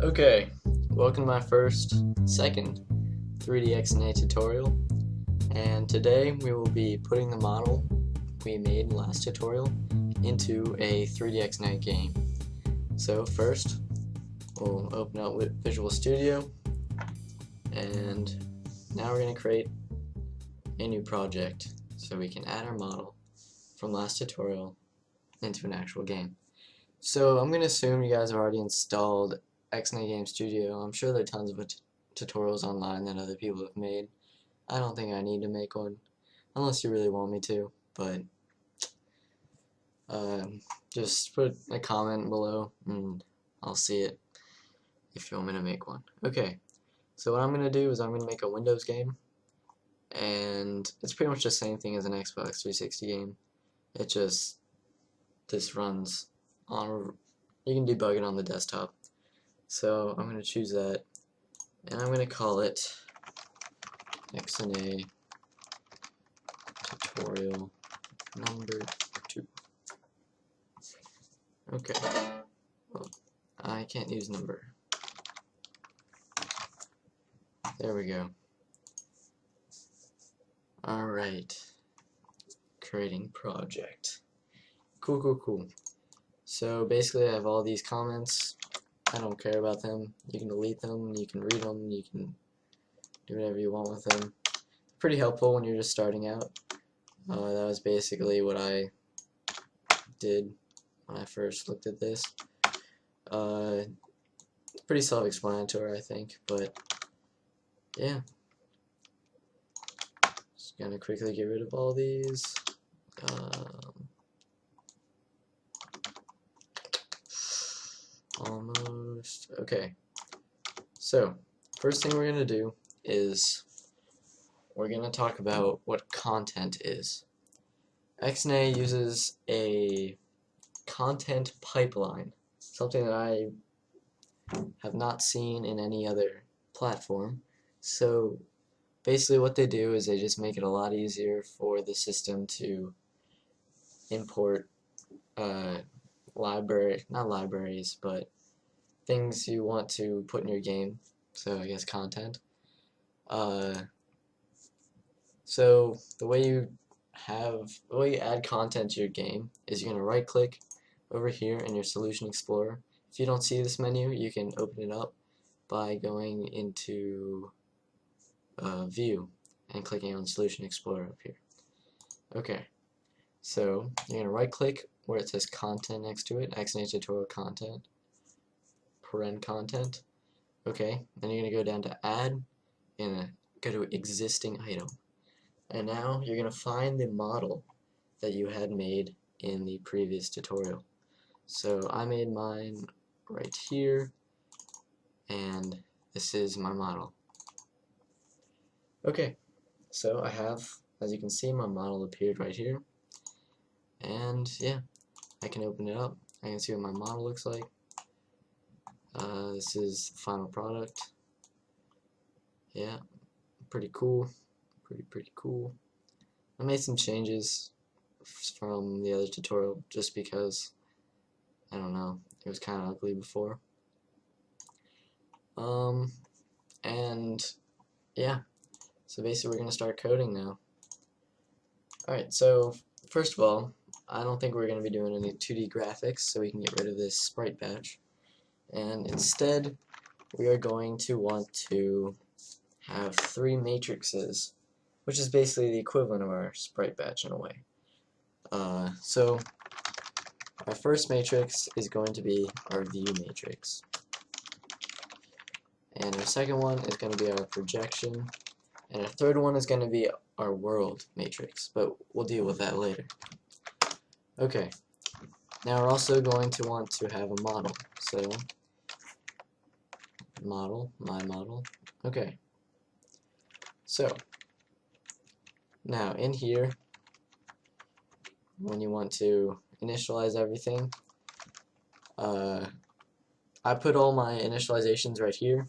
Okay, welcome to my second 3D XNA tutorial, and today we will be putting the model we made in the last tutorial into a 3D XNA game. So first, we'll open up with Visual Studio, and now we're going to create a new project so we can add our model from last tutorial into an actual game. So I'm going to assume you guys have already installed XNA Game Studio. I'm sure there are tons of tutorials online that other people have made. I don't think I need to make one, unless you really want me to, but just put a comment below and I'll see it if you want me to make one. Okay, so what I'm going to do is I'm going to make a Windows game, and it's pretty much the same thing as an Xbox 360 game. It just, this runs on, you can debug it on the desktop. So I'm going to choose that, and I'm going to call it XNA tutorial number 2. Okay, well, I can't use number. There we go. Alright, creating project. Cool. So basically I have all these comments. I don't care about them. You can delete them, you can read them, you can do whatever you want with them. Pretty helpful when you're just starting out. That was basically what I did when I first looked at this. Pretty self-explanatory, I think, but yeah. Just gonna quickly get rid of all these. Almost. Okay. So, first thing we're going to do is we're going to talk about what content is. XNA uses a content pipeline, something that I have not seen in any other platform. So, basically what they do is they just make it a lot easier for the system to import not libraries, but things you want to put in your game. So I guess content. So the way you add content to your game is you're gonna right click over here in your Solution Explorer. If you don't see this menu, you can open it up by going into View and clicking on Solution Explorer up here. Okay, so you're gonna right click where it says content next to it, XNA tutorial content, content. Okay, then you're going to go down to add and go to existing item. And now you're going to find the model that you had made in the previous tutorial. So I made mine right here, and this is my model. Okay, so I have, as you can see, my model appeared right here. And yeah, I can open it up. I can see what my model looks like. This is the final product. Yeah, pretty cool. Pretty cool. I made some changes from the other tutorial just because, I don't know, it was kind of ugly before. And yeah, so basically we're going to start coding now. Alright, so first of all, I don't think we're going to be doing any 2D graphics, so we can get rid of this sprite batch. And instead, we are going to want to have 3 matrices, which is basically the equivalent of our sprite batch in a way. So our first matrix is going to be our view matrix, and our second one is going to be our projection, and our third one is going to be our world matrix, but we'll deal with that later. Okay, now we're also going to want to have a model, so model, my model. Okay, so now in here, when you want to initialize everything, I put all my initializations right here,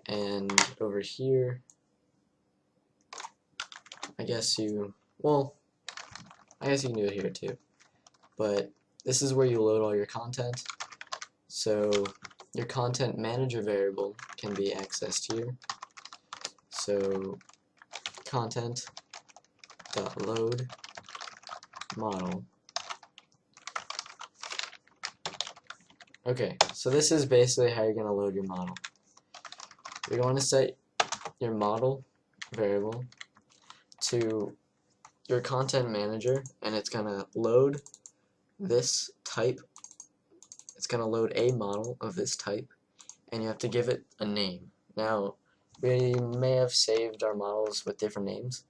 and over here, I guess you can do it here too, but this is where you load all your content. So your content manager variable can be accessed here. So content.load model. Okay, so this is basically how you're going to load your model. You're going to set your model variable to your content manager, and it's going to load this type. It's going to load a model of this type, and you have to give it a name. Now, we may have saved our models with different names.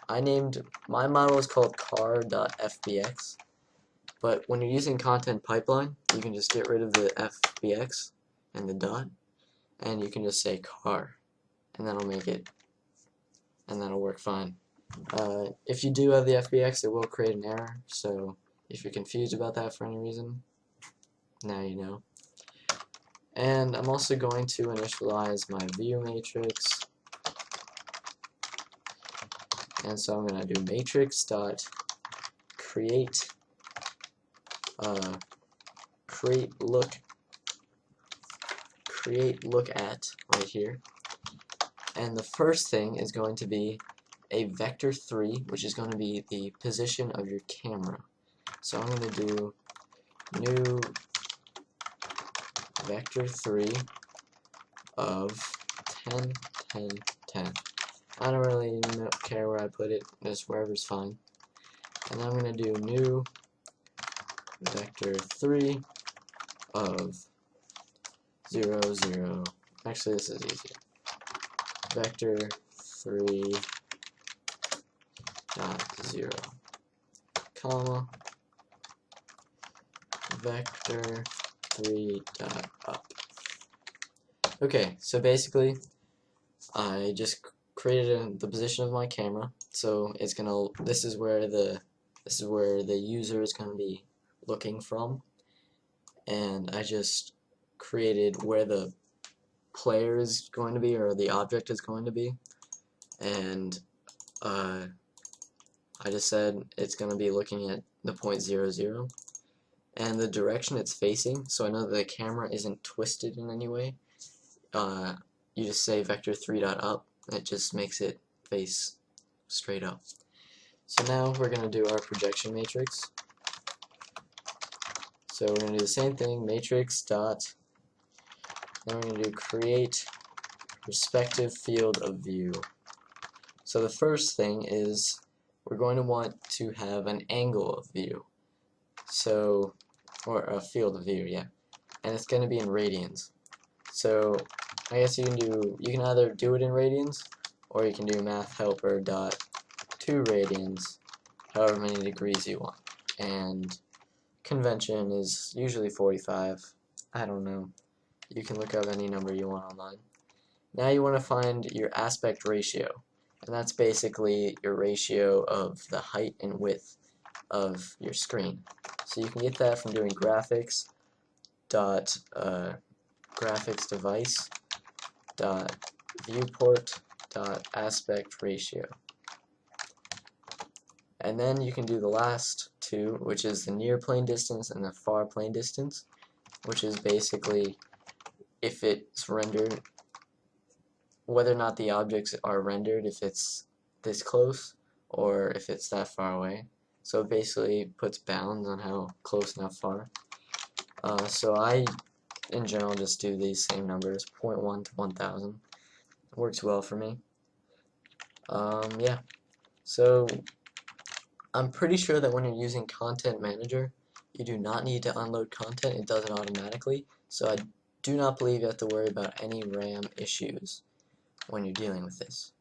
My model is called car.fbx, but when you're using content pipeline, you can just get rid of the fbx and the dot, and you can just say car, and that'll make it, and that'll work fine. If you do have the fbx, it will create an error, so if you're confused about that for any reason, now you know. And I'm also going to initialize my view matrix, and so I'm going to do matrix dot create look at right here, and the first thing is going to be a vector 3, which is going to be the position of your camera. So I'm going to do new vector 3 of 10, 10, 10. I don't really care where I put it, just wherever's fine. And I'm going to do new vector 3 of 0, 0. Actually, this is easier. Vector 3 dot 0, comma, vector 3 dot up. Okay, so basically, I just created the position of my camera. So it's gonna. This is where the user is gonna be looking from, and I just created where the player is going to be, or the object is going to be, and I just said it's going to be looking at the point 0, 0, and the direction it's facing, so I know that the camera isn't twisted in any way. You just say vector 3 dot up, and it just makes it face straight up. So now we're going to do our projection matrix. So we're going to do the same thing, matrix dot, then we're going to do create respective field of view. So the first thing is we're going to want to have an angle of view, so, or a field of view, yeah, and it's going to be in radians. So I guess you can either do it in radians, or you can do math helper dot 2 radians, however many degrees you want, and convention is usually 45. I don't know. You can look up any number you want online. Now you want to find your aspect ratio, and that's basically your ratio of the height and width of your screen. So you can get that from doing graphics dot graphics device dot viewport dot aspect ratio, and then you can do the last two, which is the near plane distance and the far plane distance, which is basically if it's rendered, whether or not the objects are rendered, if it's this close or if it's that far away. So it basically puts bounds on how close and how far. So I, in general, just do these same numbers, 0.1 to 1000. It works well for me. Yeah. So I'm pretty sure that when you're using Content Manager, you do not need to unload content. It does it automatically. So I do not believe you have to worry about any RAM issues when you're dealing with this.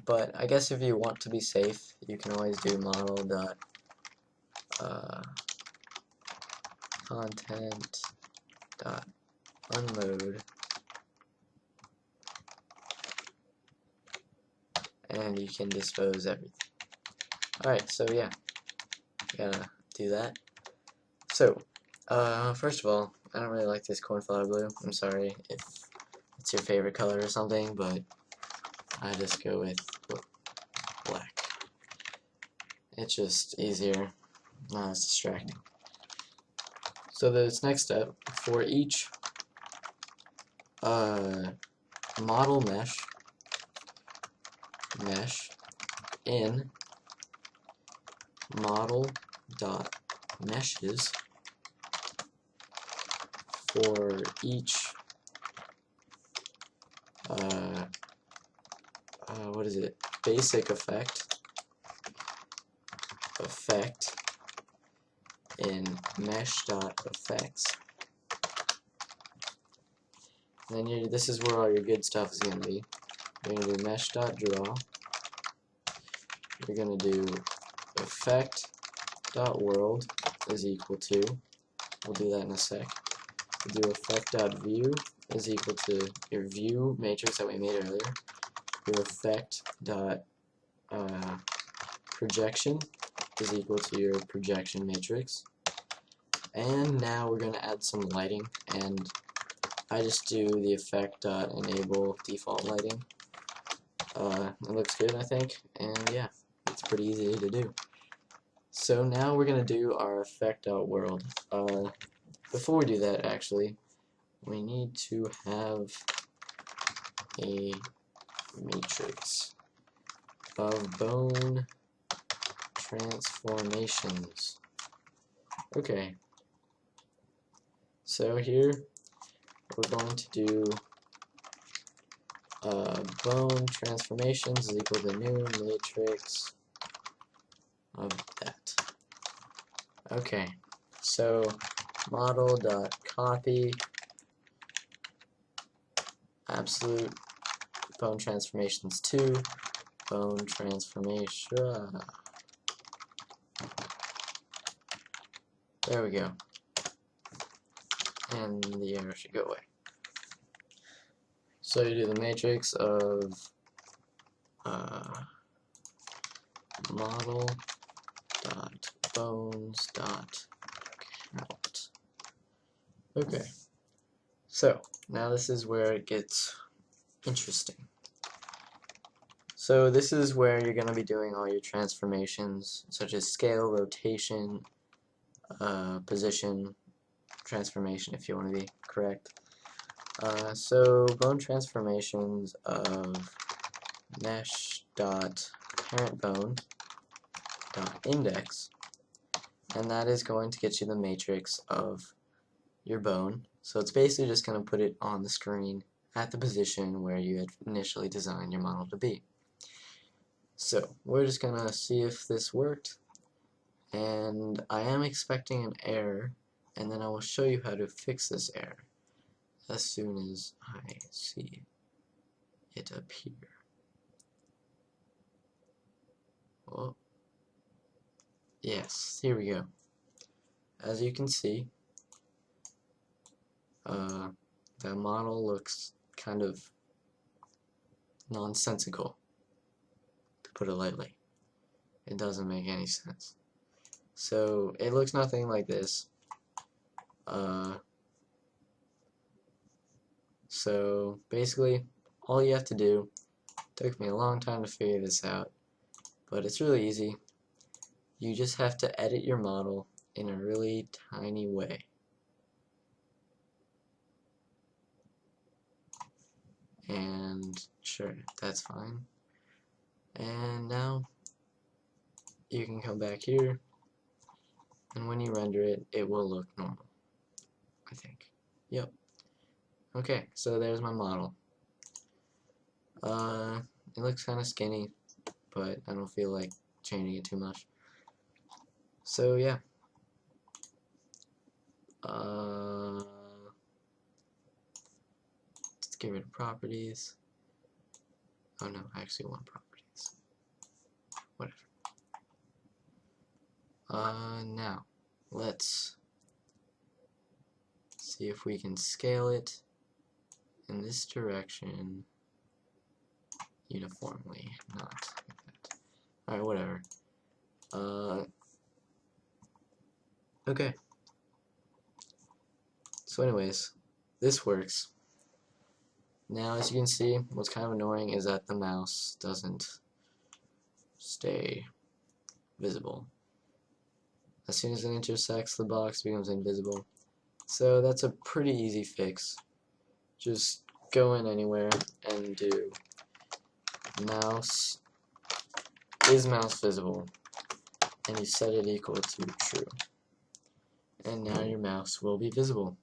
But I guess if you want to be safe, you can always do model dot content dot unload, and you can dispose everything. Alright, so yeah, gotta do that. So first of all, I don't really like this cornflower blue. I'm sorry if it's your favorite color or something, but I just go with black. It's just easier, not as distracting. So this next step, for each model mesh in model.meshes for each what is it? Basic effect in mesh.effects. And then this is where all your good stuff is going to be. You're going to do mesh.draw. You're going to do effect.world is equal to, we'll do that in a sec. We'll do effect.view is equal to your view matrix that we made earlier. Your effect.projection is equal to your projection matrix. And now we're going to add some lighting, and I just do the effect.enable default lighting. It looks good, I think, and yeah, it's pretty easy to do. So now we're going to do our effect.world. Before we do that, actually, we need to have a matrix of bone transformations. Okay, so here we're going to do bone transformations is equal to new matrix of that. Okay, so model.copy absolute bone transformations 2 bone transformation. There we go. And the error should go away. So you do the matrix of model.bones.count. Okay. So now this is where it gets interesting. So this is where you're going to be doing all your transformations, such as scale, rotation, position, transformation, if you want to be correct. So bone transformations of mesh.parentBone.index, and that is going to get you the matrix of your bone. So it's basically just going to put it on the screen at the position where you had initially designed your model to be. So we're just going to see if this worked, and I am expecting an error, and then I will show you how to fix this error as soon as I see it appear. Well, yes, here we go. As you can see, the model looks kind of nonsensical, to put it lightly. It doesn't make any sense. So it looks nothing like this. So basically, all you have to do, took me a long time to figure this out, but it's really easy. You just have to edit your model in a really tiny way. And sure, that's fine. And now you can come back here, and when you render it, it will look normal, I think. Yep. Okay, so there's my model. It looks kind of skinny, but I don't feel like changing it too much. So yeah. Let's get rid of properties. Oh no, I actually want properties. Whatever. Now, let's see if we can scale it in this direction uniformly. Not like that. Alright, whatever. Okay. So anyways, this works. Now, as you can see, what's kind of annoying is that the mouse doesn't stay visible. As soon as it intersects, the box becomes invisible. So that's a pretty easy fix. Just go in anywhere and do mouse is mouse visible, and you set it equal to true. And now your mouse will be visible.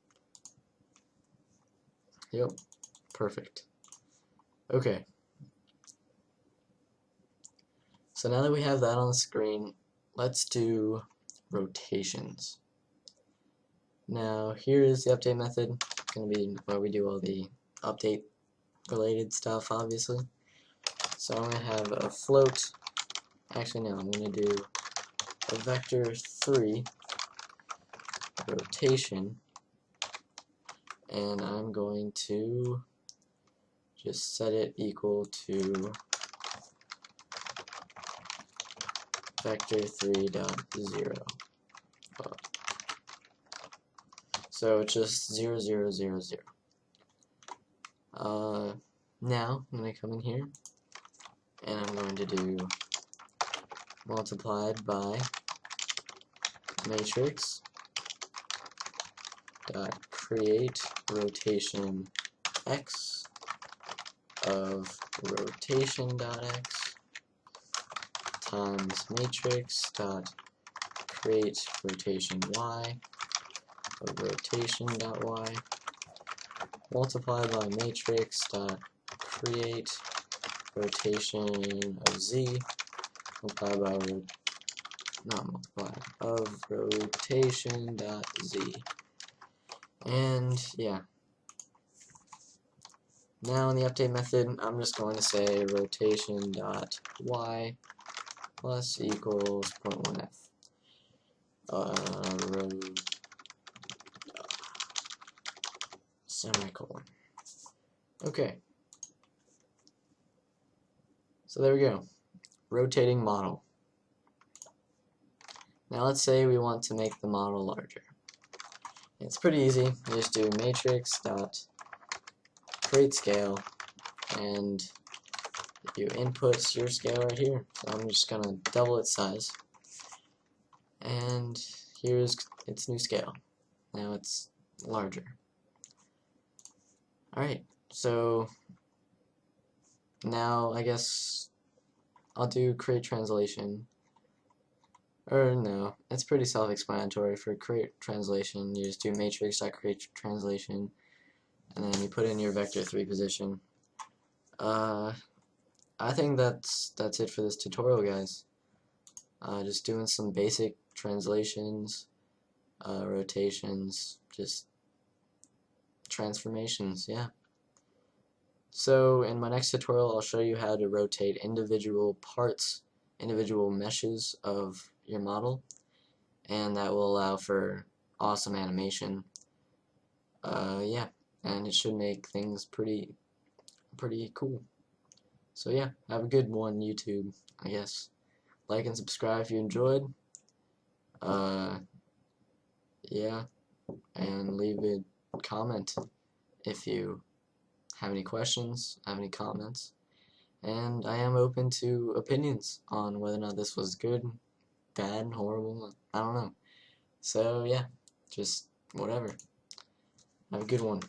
Yep, perfect. Okay. So now that we have that on the screen, let's do rotations. Now here is the update method. It's going to be where we do all the update related stuff, obviously. So I'm going to have a float. Actually no, I'm going to do a vector3 rotation, and I'm going to just set it equal to vector3.0. So it's just 0, 0, 0, 0. Now I'm going to come in here and I'm going to do multiplied by matrix dot create rotation x of rotation dot x times matrix dot create rotation y of rotation dot y multiplied by matrix dot create rotation of z multiplied by of rotation dot z. And yeah, now in the update method I'm just going to say rotation dot y plus equals 0.1f semicolon. Okay, so there we go, rotating model. Now let's say we want to make the model larger. It's pretty easy. You just do matrix dot create scale, and you input your scale right here. So I'm just gonna double its size, and here's its new scale. Now it's larger. Alright, so now I guess I'll do create translation. Or no, it's pretty self-explanatory. For create translation, you just do matrix.create translation, and then you put in your vector3 position. I think that's it for this tutorial, guys. Just doing some basic translations, rotations, just transformations, yeah. So in my next tutorial, I'll show you how to rotate individual parts, individual meshes of your model, and that will allow for awesome animation. Yeah, and it should make things pretty cool. So yeah, have a good one, YouTube, I guess. Like and subscribe if you enjoyed. Yeah, and leave a comment if you have any questions, have any comments. And I am open to opinions on whether or not this was good, bad, horrible, I don't know. So yeah, just whatever. Have a good one.